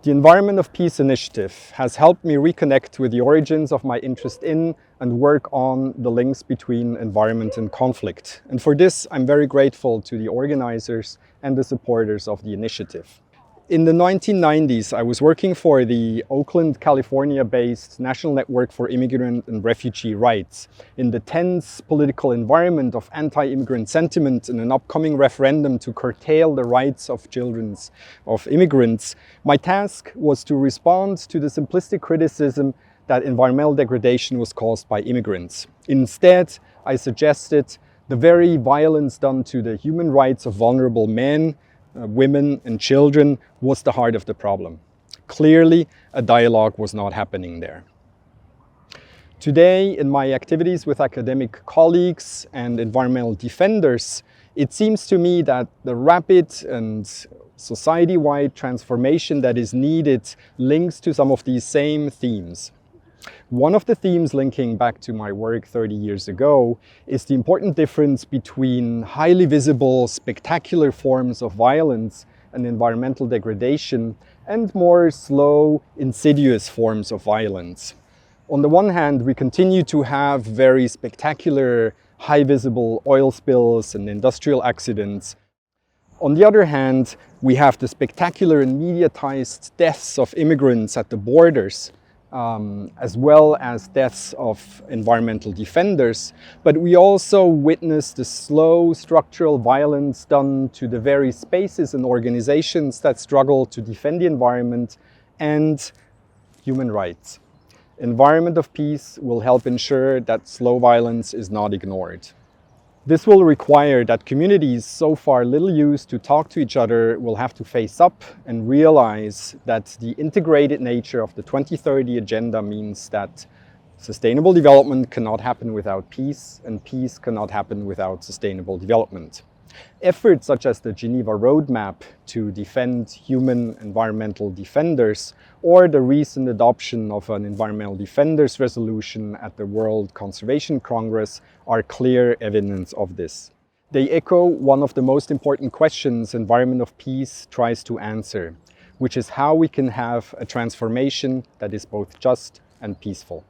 The Environment of Peace initiative has helped me reconnect with the origins of my interest in and work on the links between environment and conflict. And for this, I'm very grateful to the organizers and the supporters of the initiative. In the 1990s, I was working for the Oakland, California-based National Network for Immigrant and Refugee Rights. In the tense political environment of anti-immigrant sentiment and an upcoming referendum to curtail the rights of immigrants, my task was to respond to the simplistic criticism that environmental degradation was caused by immigrants. Instead, I suggested the very violence done to the human rights of vulnerable men, women and children was the heart of the problem. Clearly, a dialogue was not happening there. Today, in my activities with academic colleagues and environmental defenders, it seems to me that the rapid and society-wide transformation that is needed links to some of these same themes. One of the themes linking back to my work 30 years ago is the important difference between highly visible, spectacular forms of violence and environmental degradation and more slow, insidious forms of violence. On the one hand, we continue to have very spectacular, high visible oil spills and industrial accidents. On the other hand, we have the spectacular and mediatized deaths of immigrants at the borders, as well as deaths of environmental defenders, but we also witness the slow structural violence done to the very spaces and organizations that struggle to defend the environment and human rights. Environment of Peace will help ensure that slow violence is not ignored. This will require that communities so far little used to talk to each other will have to face up and realize that the integrated nature of the 2030 agenda means that sustainable development cannot happen without peace, and peace cannot happen without sustainable development. Efforts such as the Geneva Roadmap to defend human environmental defenders or the recent adoption of an environmental defenders resolution at the World Conservation Congress are clear evidence of this. They echo one of the most important questions Environment of Peace tries to answer, which is how we can have a transformation that is both just and peaceful.